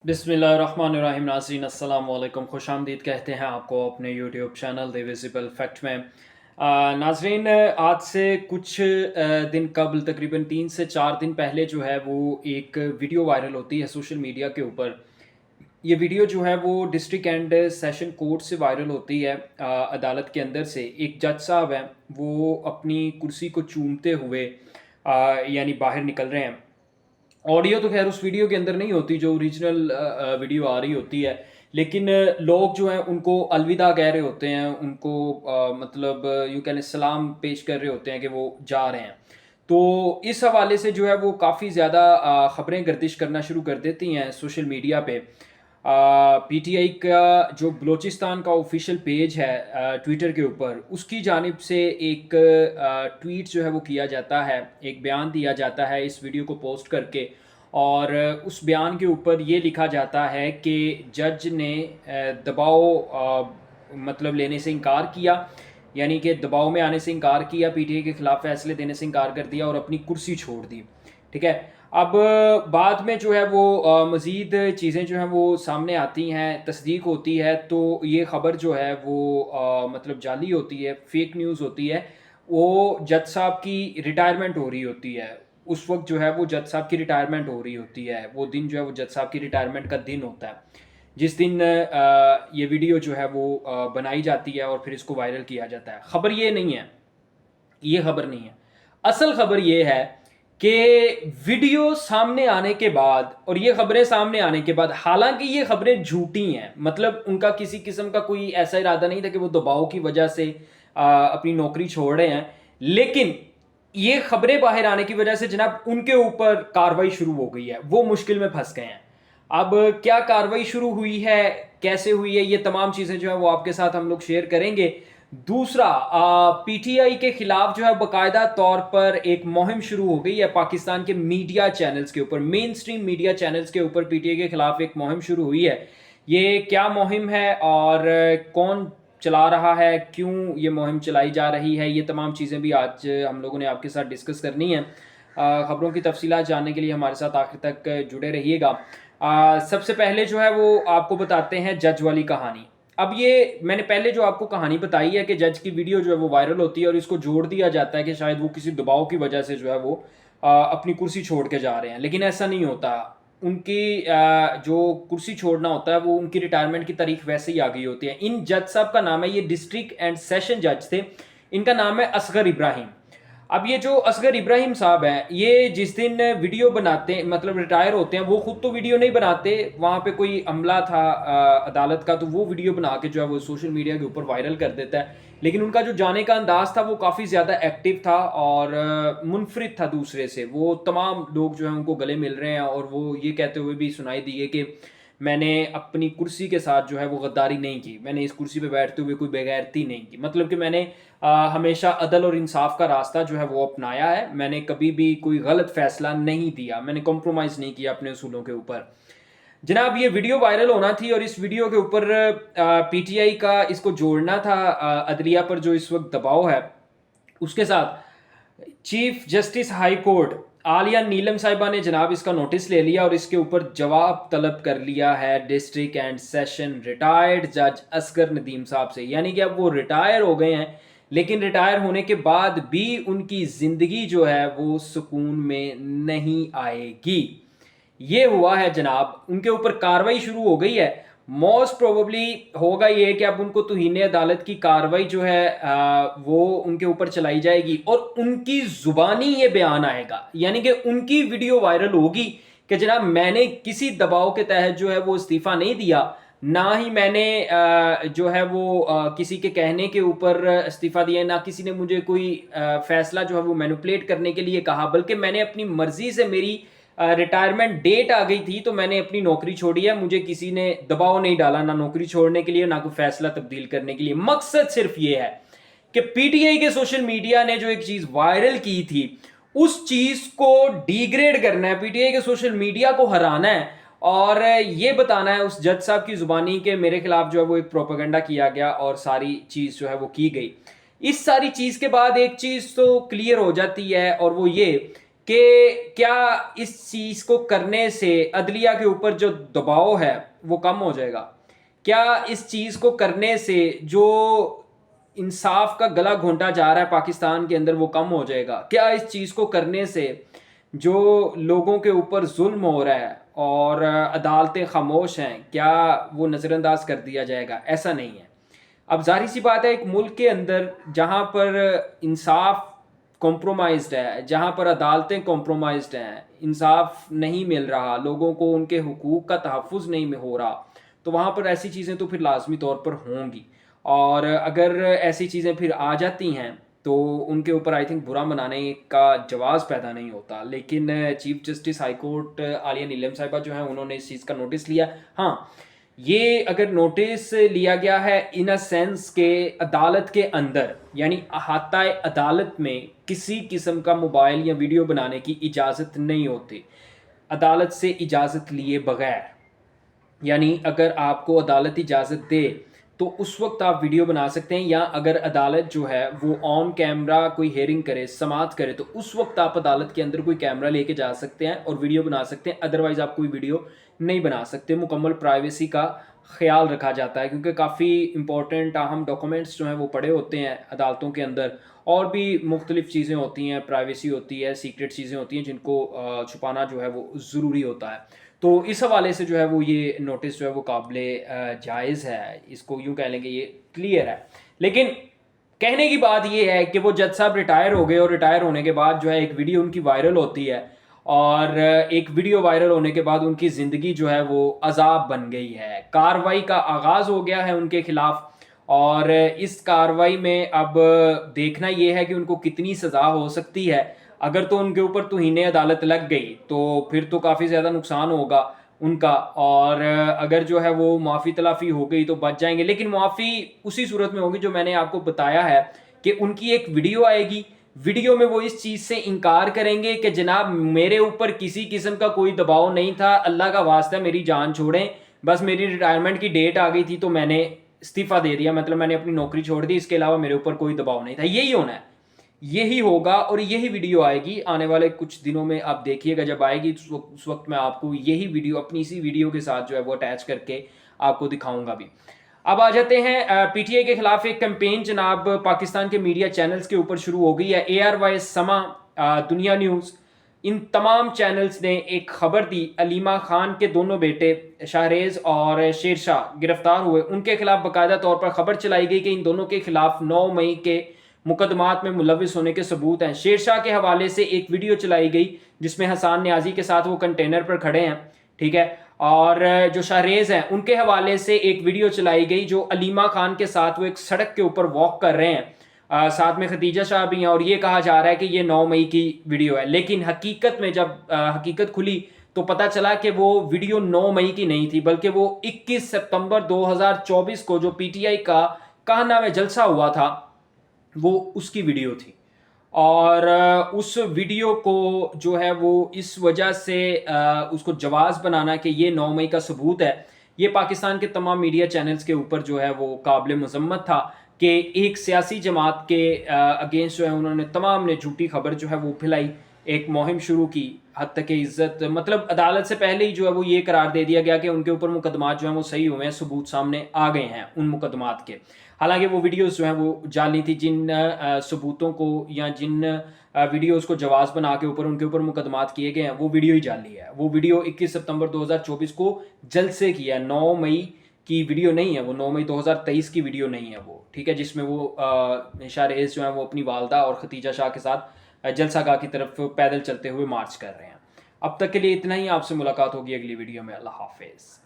बिस्मिल्लाहिर्रहमानिर्रहीम। नाज़रीन अस्सलाम वालेकुम, खुश आमदीद कहते हैं आपको अपने YouTube channel the visible fact में। नाज़रीन, आज से कुछ दिन कबल तकरीबन 3 से 4 दिन पहले जो है वो एक वीडियो वायरल होती है सोशल मीडिया के ऊपर। ये वीडियो जो है वो डिस्ट्रिक्ट एंड सेशन कोर्ट से वायरल होती है। अदालत के अंदर से एक जज साहब हैं, वो अपनी कुर्सी को चूमते हुए यानी बाहर निकल रहे हैं। ऑडियो तो खैर उस वीडियो के अंदर नहीं होती जो ओरिजिनल वीडियो आ रही होती है, लेकिन लोग जो हैं उनको अलविदा कह रहे होते हैं, उनको मतलब यूँ कह लें सलाम पेश कर रहे होते हैं कि वो जा रहे हैं। तो इस हवाले से जो है वो काफ़ी ज़्यादा ख़बरें गर्दिश करना शुरू कर देती हैं सोशल मीडिया पे। पीटीआई का जो बलूचिस्तान का ऑफिशियल पेज है ट्विटर के ऊपर, उसकी जानिब से एक ट्वीट जो है वो किया जाता है, एक बयान दिया जाता है इस वीडियो को पोस्ट करके। और उस बयान के ऊपर ये लिखा जाता है कि जज ने दबाव मतलब लेने से इनकार किया, यानी कि दबाव में आने से इनकार किया, पीटीआई के खिलाफ फैसले देने से इनकार कर दिया और अपनी कुर्सी छोड़ दी। ठीक है। अब बाद में जो है वो मज़ीद चीज़ें जो हैं वो सामने आती हैं, तस्दीक होती है, तो ये ख़बर जो है वो मतलब जाली होती है, फेक न्यूज़ होती है। वो जज साहब की रिटायरमेंट हो रही होती है। उस वक्त जो है वो जज साहब की रिटायरमेंट हो रही होती है। वो दिन जो है वो जज साहब की रिटायरमेंट का दिन होता है, जिस दिन ये वीडियो जो है वो बनाई जाती है और फिर इसको वायरल किया जाता है। ख़बर ये नहीं है, ये खबर नहीं है। असल खबर ये है कि वीडियो सामने आने के बाद और ये खबरें सामने आने के बाद, हालांकि ये खबरें झूठी हैं, मतलब उनका किसी किस्म का कोई ऐसा इरादा नहीं था कि वो दबाव की वजह से अपनी नौकरी छोड़ रहे हैं, लेकिन ये खबरें बाहर आने की वजह से जनाब उनके ऊपर कार्रवाई शुरू हो गई है, वो मुश्किल में फंस गए हैं। अब क्या कार्रवाई शुरू हुई है, कैसे हुई है, ये तमाम चीज़ें जो है वो आपके साथ हम लोग शेयर करेंगे। दूसरा, पीटीआई के खिलाफ जो है बाकायदा तौर पर एक मुहिम शुरू हो गई है पाकिस्तान के मीडिया चैनल्स के ऊपर, मेन स्ट्रीम मीडिया चैनल्स के ऊपर पीटीआई के खिलाफ एक मुहिम शुरू हुई है। ये क्या मुहिम है और कौन चला रहा है, क्यों ये मुहिम चलाई जा रही है, ये तमाम चीज़ें भी आज हम लोगों ने आपके साथ डिस्कस करनी है। ख़बरों की तफसीलात जानने के लिए हमारे साथ आखिर तक जुड़े रहिएगा। सबसे पहले जो है वो आपको बताते हैं जज वाली कहानी। अब ये मैंने पहले जो आपको कहानी बताई है कि जज की वीडियो जो है वो वायरल होती है और इसको जोड़ दिया जाता है कि शायद वो किसी दबाव की वजह से जो है वो अपनी कुर्सी छोड़ के जा रहे हैं, लेकिन ऐसा नहीं होता। उनकी जो कुर्सी छोड़ना होता है वो उनकी रिटायरमेंट की तारीख वैसे ही आ गई होती है। इन जज साहब का नाम है, ये डिस्ट्रिक्ट एंड सेशन जज थे, इनका नाम है असगर इब्राहिम। अब ये जो असगर इब्राहिम साहब हैं, ये जिस दिन वीडियो बनाते मतलब रिटायर होते हैं, वो खुद तो वीडियो नहीं बनाते, वहाँ पे कोई अमला था अदालत का, तो वो वीडियो बना के जो है वो सोशल मीडिया के ऊपर वायरल कर देता है। लेकिन उनका जो जाने का अंदाज था वो काफ़ी ज़्यादा एक्टिव था और मुनफरिद था दूसरे से। वो तमाम लोग जो हैं उनको गले मिल रहे हैं और वो ये कहते हुए भी सुनाई दिए कि मैंने अपनी कुर्सी के साथ जो है वो गद्दारी नहीं की, मैंने इस कुर्सी पे बैठते हुए कोई बेगैरती नहीं की, मतलब कि मैंने हमेशा अदल और इंसाफ का रास्ता जो है वो अपनाया है, मैंने कभी भी कोई गलत फैसला नहीं दिया, मैंने कॉम्प्रोमाइज़ नहीं किया अपने उसूलों के ऊपर। जनाब ये वीडियो वायरल होना थी और इस वीडियो के ऊपर पीटीआई का इसको जोड़ना था अदलिया पर जो इस वक्त दबाव है उसके साथ। Chief justice high court Aalia Neelum साहिबा ने जनाब इसका नोटिस ले लिया और इसके ऊपर जवाब तलब कर लिया है डिस्ट्रिक्ट एंड सेशन रिटायर्ड जज असगर नदीम साहब से। यानी कि अब वो रिटायर हो गए हैं, लेकिन रिटायर होने के बाद भी उनकी ज़िंदगी जो है वो सुकून में नहीं आएगी। ये हुआ है जनाब, उनके ऊपर कार्रवाई शुरू हो गई है। मोस्ट प्रोबेबली होगा ये कि अब उनको तौहीन अदालत की कार्रवाई जो है वो उनके ऊपर चलाई जाएगी और उनकी ज़ुबानी ये बयान आएगा, यानी कि उनकी वीडियो वायरल होगी कि जनाब मैंने किसी दबाव के तहत जो है वो इस्तीफ़ा नहीं दिया, ना ही मैंने जो है वो किसी के कहने के ऊपर इस्तीफ़ा दिया, ना किसी ने मुझे कोई फ़ैसला जो है वो मैनिपुलेट करने के लिए कहा, बल्कि मैंने अपनी मर्ज़ी से, मेरी रिटायरमेंट डेट आ गई थी तो मैंने अपनी नौकरी छोड़ी है, मुझे किसी ने दबाव नहीं डाला, ना नौकरी छोड़ने के लिए ना कोई फैसला तब्दील करने के लिए। मकसद सिर्फ ये है कि पीटीआई के सोशल मीडिया ने जो एक चीज़ वायरल की थी उस चीज़ को डिग्रेड करना है, पीटीआई के सोशल मीडिया को हराना है और ये बताना है उस जज साहब की ज़ुबानी के मेरे खिलाफ जो है वो एक प्रोपेगेंडा किया गया और सारी चीज़ जो है वो की गई। इस सारी चीज़ के बाद एक चीज़ तो क्लियर हो जाती है और वो ये کہ کیا اس چیز کو کرنے سے عدلیہ کے اوپر جو دباؤ ہے وہ کم ہو جائے گا؟ کیا اس چیز کو کرنے سے جو انصاف کا گلا گھونٹا جا رہا ہے پاکستان کے اندر وہ کم ہو جائے گا؟ کیا اس چیز کو کرنے سے جو لوگوں کے اوپر ظلم ہو رہا ہے اور عدالتیں خاموش ہیں کیا وہ نظر انداز کر دیا جائے گا؟ ایسا نہیں ہے۔ اب ظاہر سی بات ہے، ایک ملک کے اندر جہاں پر انصاف کمپرومائزڈ ہے، جہاں پر عدالتیں کمپرومائزڈ ہیں، انصاف نہیں مل رہا، لوگوں کو ان کے حقوق کا تحفظ نہیں ہو رہا، تو وہاں پر ایسی چیزیں تو پھر لازمی طور پر ہوں گی، اور اگر ایسی چیزیں پھر آ جاتی ہیں تو ان کے اوپر آئی تھنک برا منانے کا جواز پیدا نہیں ہوتا۔ لیکن چیف جسٹس ہائی کورٹ عالیہ نیلم صاحبہ جو ہیں انہوں نے اس چیز کا نوٹس لیا۔ ہاں، یہ اگر نوٹس لیا گیا ہے ان اے سینس کہ عدالت کے اندر یعنی احاطہ عدالت میں کسی قسم کا موبائل یا ویڈیو بنانے کی اجازت نہیں ہوتی عدالت سے اجازت لیے بغیر، یعنی اگر آپ کو عدالت اجازت دے تو اس وقت آپ ویڈیو بنا سکتے ہیں، یا اگر عدالت جو ہے وہ آن کیمرہ کوئی ہیئرنگ کرے، سماعت کرے، تو اس وقت آپ عدالت کے اندر کوئی کیمرہ لے کے جا سکتے ہیں اور ویڈیو بنا سکتے ہیں، ادروائز آپ کوئی ویڈیو نہیں بنا سکتے۔ مکمل پرائیویسی کا خیال رکھا جاتا ہے کیونکہ کافی امپورٹنٹ اہم ڈاکومنٹس جو ہیں وہ پڑے ہوتے ہیں عدالتوں کے اندر، اور بھی مختلف چیزیں ہوتی ہیں، پرائیویسی ہوتی ہے، سیکرٹ چیزیں ہوتی ہیں جن کو چھپانا جو ہے وہ ضروری ہوتا ہے۔ تو اس حوالے سے جو ہے وہ یہ نوٹس جو ہے وہ قابل جائز ہے، اس کو یوں کہہ لیں کہ یہ کلیئر ہے۔ لیکن کہنے کی بات یہ ہے کہ وہ جج صاحب ریٹائر ہو گئے، اور ریٹائر ہونے کے بعد جو ہے ایک ویڈیو ان کی وائرل ہوتی ہے، اور ایک ویڈیو وائرل ہونے کے بعد ان کی زندگی جو ہے وہ عذاب بن گئی ہے۔ کارروائی کا آغاز ہو گیا ہے ان کے خلاف، اور اس کارروائی میں اب دیکھنا یہ ہے کہ ان کو کتنی سزا ہو سکتی ہے۔ اگر تو ان کے اوپر توہین عدالت لگ گئی تو پھر تو کافی زیادہ نقصان ہوگا ان کا، اور اگر جو ہے وہ معافی تلافی ہو گئی تو بچ جائیں گے، لیکن معافی اسی صورت میں ہوگی جو میں نے آپ کو بتایا ہے کہ ان کی ایک ویڈیو آئے گی، ویڈیو میں وہ اس چیز سے انکار کریں گے کہ جناب میرے اوپر کسی قسم کا کوئی دباؤ نہیں تھا، اللہ کا واسطہ میری جان چھوڑیں، بس میری ریٹائرمنٹ کی ڈیٹ آ گئی تھی تو میں نے استعفیٰ دے دیا، مطلب میں نے اپنی نوکری چھوڑ دی، اس کے علاوہ میرے اوپر کوئی دباؤ نہیں تھا۔ یہی ہونا ہے، یہی ہوگا، اور یہی ویڈیو آئے گی آنے والے کچھ دنوں میں۔ آپ دیکھیے گا جب آئے گی اس وقت میں آپ کو یہی ویڈیو اپنی اسی ویڈیو کے ساتھ جو ہے وہ اٹیچ کر کے آپ کو دکھاؤں گا بھی۔ اب آ جاتے ہیں پی ٹی آئی کے خلاف ایک کیمپین جناب پاکستان کے میڈیا چینلز کے اوپر شروع ہو گئی ہے۔ اے آر وائی، سما، دنیا نیوز، ان تمام چینلز نے ایک خبر دی، علیمہ خان کے دونوں بیٹے شاہریز اور شیرشاہ گرفتار ہوئے، ان کے خلاف باقاعدہ طور پر خبر چلائی گئی کہ ان دونوں کے خلاف 9 مئی کے مقدمات میں ملوث ہونے کے ثبوت ہیں۔ شیرشاہ کے حوالے سے ایک ویڈیو چلائی گئی جس میں حسان نیازی کے ساتھ وہ کنٹینر پر کھڑے ہیں، ٹھیک ہے، اور جو شاہریز ہیں ان کے حوالے سے ایک ویڈیو چلائی گئی جو علیمہ خان کے ساتھ وہ ایک سڑک کے اوپر واک کر رہے ہیں، ساتھ میں خدیجہ شاہ بھی ہیں، اور یہ کہا جا رہا ہے کہ یہ 9 مئی کی ویڈیو ہے، لیکن حقیقت میں جب حقیقت کھلی تو پتہ چلا کہ وہ ویڈیو 9 مئی کی نہیں تھی، بلکہ وہ 21 ستمبر 2024 کو جو پی ٹی آئی کا کہنا میں جلسہ ہوا تھا وہ اس کی ویڈیو تھی، اور اس ویڈیو کو جو ہے وہ اس وجہ سے اس کو جواز بنانا کہ یہ 9 مئی کا ثبوت ہے، یہ پاکستان کے تمام میڈیا چینلز کے اوپر جو ہے وہ قابل مذمت تھا کہ ایک سیاسی جماعت کے اگینسٹ جو ہے انہوں نے تمام نے جھوٹی خبر جو ہے وہ پھیلائی، ایک مہم شروع کی، حد تک عزت، مطلب عدالت سے پہلے ہی جو ہے وہ یہ قرار دے دیا گیا کہ ان کے اوپر مقدمات جو ہیں وہ صحیح ہوئے ہیں، ثبوت سامنے آ گئے ہیں ان مقدمات کے۔ حالانکہ وہ ویڈیوز جو ہیں وہ جعلی تھی، جن ثبوتوں کو یا جن ویڈیوز کو جواز بنا کے اوپر ان کے اوپر مقدمات کیے گئے ہیں وہ ویڈیو ہی جعلی ہے۔ وہ ویڈیو 21 ستمبر 2024 کو جلسے کی ہے، 9 مئی کی ویڈیو نہیں ہے، وہ 9 مئی 2023 کی ویڈیو نہیں ہے وہ، ٹھیک ہے، جس میں وہ شاہریز جو ہیں وہ اپنی والدہ اور ختیجہ شاہ کے ساتھ جلسہ گاہ کی طرف پیدل چلتے ہوئے مارچ کر رہے ہیں۔ اب تک کے لیے اتنا ہی، آپ سے ملاقات ہوگی اگلی ویڈیو میں، اللہ حافظ۔